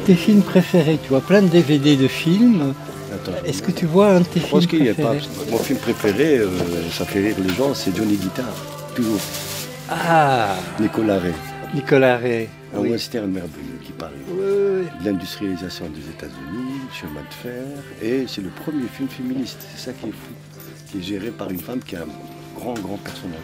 tes films préférés? Tu vois plein de DVD de films. Est-ce que tu vois un de tes films préférés? Je pense qu'il n'y a pas. Mon film préféré, ça fait rire les gens, c'est Johnny Guitar. Toujours. Ah, Nicolas Ray. Nicolas Ray. Un western merveilleux qui parle de l'industrialisation des États-Unis, chemin de fer. Et c'est le premier film féministe. C'est ça qui est fou. Qui est géré par une femme qui est un grand, grand personnage.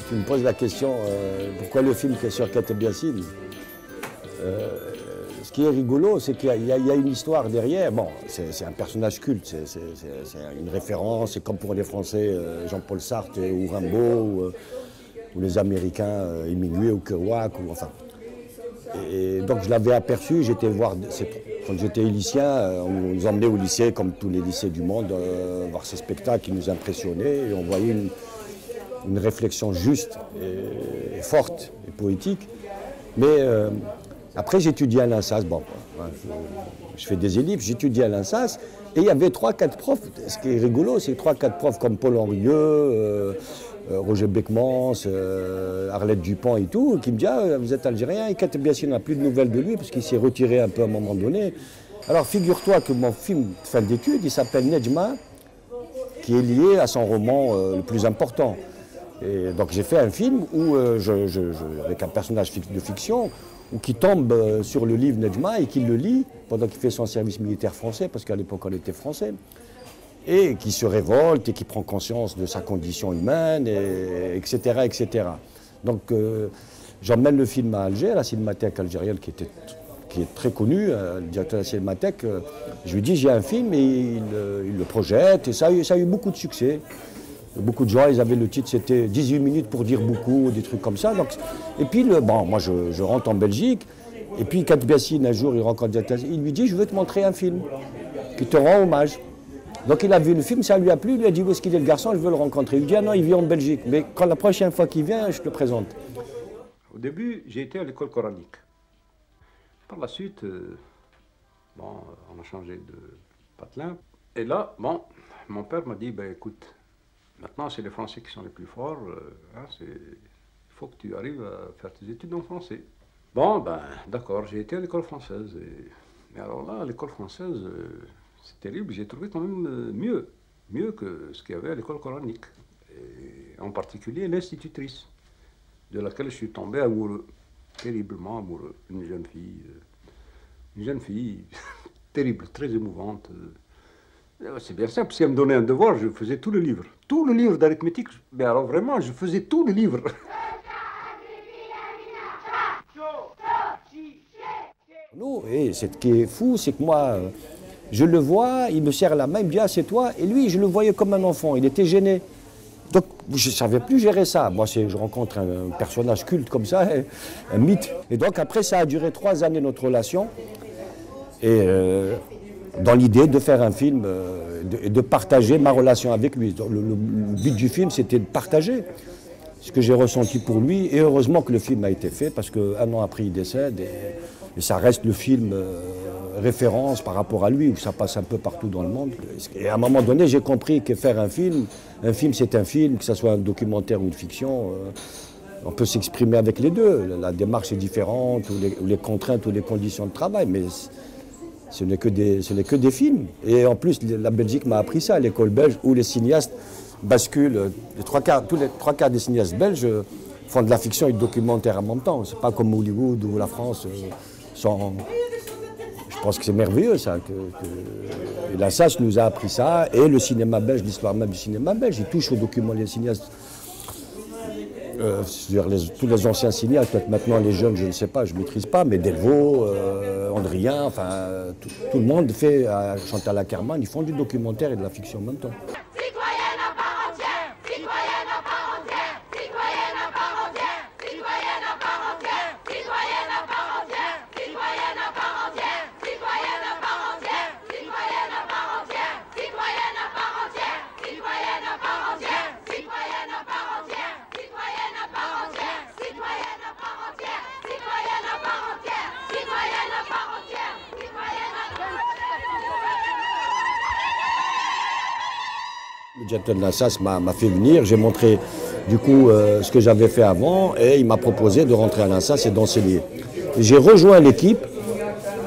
Tu me poses la question, pourquoi le film sur Kate Biasine? Ce qui est rigolo, c'est qu'il y a une histoire derrière. Bon, c'est un personnage culte, c'est une référence. C'est comme pour les Français, Jean-Paul Sartre ou Rimbaud, ou les Américains, Hemingway ou Kerouac. Enfin. Et donc je l'avais aperçu, j'étais voir, quand j'étais lycéen, on nous emmenait au lycée, comme tous les lycées du monde, voir ces spectacles qui nous impressionnaient. Et on voyait une réflexion juste et forte et poétique. Mais après, j'étudiais à l'INSAS. Bon, je fais des ellipses, j'étudiais à l'INSAS. Et il y avait 3-4 profs. Ce qui est rigolo, c'est 3-4 profs comme Paul Henrieux, Roger Beckmans, Arlette Dupont et tout, qui me disent ah, vous êtes algérien, et Kate Biasine n'a plus de nouvelles de lui parce qu'il s'est retiré un peu à un moment donné. Alors figure-toi que mon film de fin d'études, il s'appelle Nedjma, qui est lié à son roman le plus important. Et donc j'ai fait un film où, avec un personnage de fiction, qui tombe sur le livre Nedjma et qui le lit pendant qu'il fait son service militaire français, parce qu'à l'époque on était français, et qui se révolte et qui prend conscience de sa condition humaine, etc., etc. Donc j'emmène le film à Alger, à la cinémathèque algérienne qui est très connue, le directeur de la cinémathèque. Je lui dis j'ai un film et il le projette, et ça a eu beaucoup de succès. Beaucoup de gens, ils avaient le titre, c'était 18 minutes pour dire beaucoup, des trucs comme ça. Donc, et puis, moi je rentre en Belgique, et puis Kate Biasine, un jour, il rencontre il lui dit, je veux te montrer un film qui te rend hommage. Donc il a vu le film, ça lui a plu, il lui a dit, où est-ce qu'il est le garçon, je veux le rencontrer. Il lui dit, ah non, il vit en Belgique, mais quand la prochaine fois qu'il vient, je te le présente. Au début, j'ai été à l'école coranique. Par la suite, on a changé de patelin. Et là, mon père m'a dit, écoute, maintenant, c'est les Français qui sont les plus forts. Il faut que tu arrives à faire tes études en français. D'accord, j'ai été à l'école française. Mais alors là, à l'école française, c'est terrible. J'ai trouvé quand même mieux que ce qu'il y avait à l'école coranique. Et en particulier l'institutrice, de laquelle je suis tombé amoureux, terriblement amoureux. Une jeune fille terrible, très émouvante. C'est bien simple, si elle me donnait un devoir, je faisais tout le livre. Tout le livre d'arithmétique, mais alors vraiment, je faisais tout le livre. Non, et ce qui est fou, c'est que moi, je le vois, il me serre la main, il me dit « Ah, c'est toi ?» Et lui, je le voyais comme un enfant, il était gêné. Donc, je ne savais plus gérer ça. Moi, je rencontre un personnage culte comme ça, un mythe. Et donc, après, ça a duré 3 années, notre relation. Et dans l'idée de faire un film et de partager ma relation avec lui. Le but du film, c'était de partager ce que j'ai ressenti pour lui. Et heureusement que le film a été fait, parce qu'un an après, il décède. Et ça reste le film référence par rapport à lui, où ça passe un peu partout dans le monde. Et à un moment donné, j'ai compris que faire un film c'est un film, que ce soit un documentaire ou une fiction. On peut s'exprimer avec les deux. La démarche est différente, ou les contraintes ou les conditions de travail. Mais ce n'est que des films. Et en plus, la Belgique m'a appris ça, l'école belge, où les cinéastes basculent. Tous les trois quarts des cinéastes belges font de la fiction et du documentaire en même temps. C'est pas comme Hollywood ou la France. Je pense que c'est merveilleux, ça. Et la SAS nous a appris ça. Et le cinéma belge, l'histoire même du cinéma belge, il touche aux documents, les cinéastes. Tous les anciens cinéastes, peut-être maintenant les jeunes, je ne sais pas, je ne maîtrise pas, mais Delvaux, Andrien, enfin, tout le monde fait, Chantal Akerman, ils font du documentaire et de la fiction en même temps. directeur de l'Assas m'a fait venir. J'ai montré du coup ce que j'avais fait avant et il m'a proposé de rentrer à l'Assas et d'enseigner. J'ai rejoint l'équipe.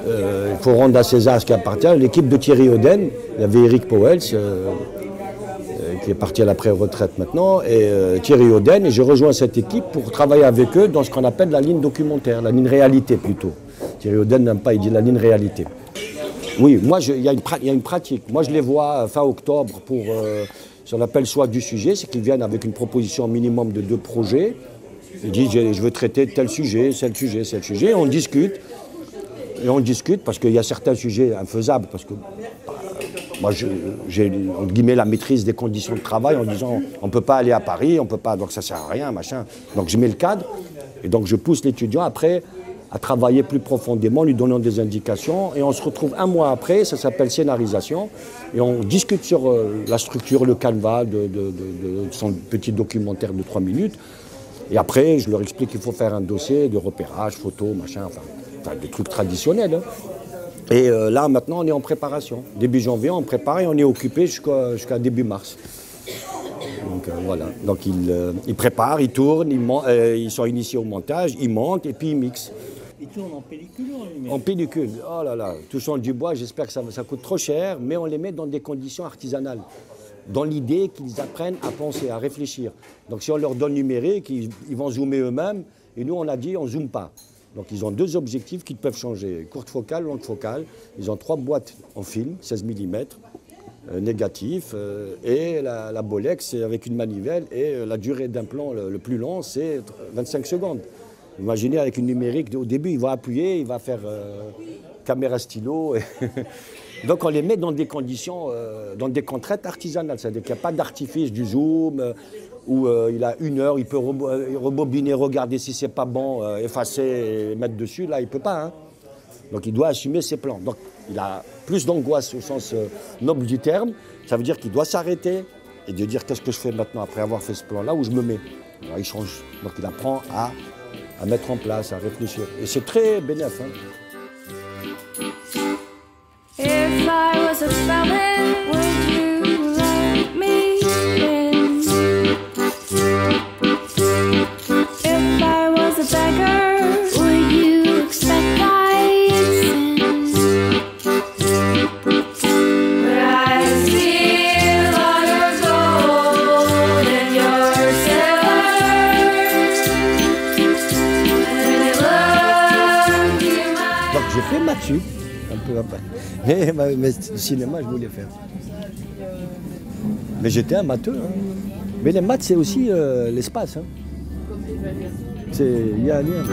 Il faut rendre à César ce qui appartient. L'équipe de Thierry Oden. Il y avait Eric Powell qui est parti à la pré-retraite maintenant, et Thierry Oden. Et j'ai rejoint cette équipe pour travailler avec eux dans ce qu'on appelle la ligne documentaire, la ligne réalité plutôt. Thierry Oden n'aime pas, il dit la ligne réalité. Oui, moi, il y a une pratique. Moi, je les vois fin octobre pour ce qu'on appelle soit du sujet, c'est qu'ils viennent avec une proposition minimum de 2 projets. Ils disent, je veux traiter tel sujet, tel sujet, tel sujet. Et on discute. Et on discute parce qu'il y a certains sujets infaisables. Parce que moi, j'ai, entre guillemets, la maîtrise des conditions de travail en disant, on ne peut pas aller à Paris, on peut pas, donc ça ne sert à rien, machin. Donc je mets le cadre. Et donc je pousse l'étudiant après à travailler plus profondément, lui donnant des indications. Et on se retrouve 1 mois après, ça s'appelle scénarisation. Et on discute sur la structure, le canevas de son petit documentaire de 3 minutes. Et après, je leur explique qu'il faut faire un dossier de repérage, photo, machin, enfin des trucs traditionnels. Hein. Et là, maintenant, on est en préparation. Début janvier, on prépare et on est occupé jusqu'à début mars. Donc voilà. Donc ils préparent, ils tournent, ils sont initiés au montage, ils montent et puis ils mixent. Ils tournent en pellicule ou en lumière? En pellicule. Oh là là, touchant du bois, j'espère que ça coûte trop cher, mais on les met dans des conditions artisanales. Dans l'idée qu'ils apprennent à penser, à réfléchir. Donc si on leur donne numérique, ils vont zoomer eux-mêmes. Et nous, on a dit, on ne zoome pas. Donc ils ont 2 objectifs qui peuvent changer. Courte focale, longue focale. Ils ont 3 boîtes en film, 16 mm, négatif. Et la Bolex, c'est avec une manivelle. Et la durée d'un plan le plus long, c'est 25 secondes. Imaginez avec une numérique, au début, il va appuyer, il va faire caméra stylo. Donc on les met dans des conditions, dans des contraintes artisanales. C'est-à-dire qu'il n'y a pas d'artifice du zoom, où il a 1 heure, il peut rebobiner, regarder si c'est pas bon, effacer et mettre dessus. Là, il ne peut pas. Hein. Donc il doit assumer ses plans. Donc il a plus d'angoisse au sens noble du terme. Ça veut dire qu'il doit s'arrêter et de dire qu'est-ce que je fais maintenant après avoir fait ce plan-là, où je me mets. Alors, il change. Donc il apprend à mettre en place, à réfléchir. Et c'est très bénéfique. Hein. If I was a felon, would you let me in? If I was a beggar, would you expect I'd sin? But I steal all your gold and your silver, and I look you my... Donc j'ai fait maths sup, un peu après. Mais le cinéma, je voulais faire. Mais j'étais un matheux. Hein. Mais les maths, c'est aussi l'espace. Hein. Il y a un lien.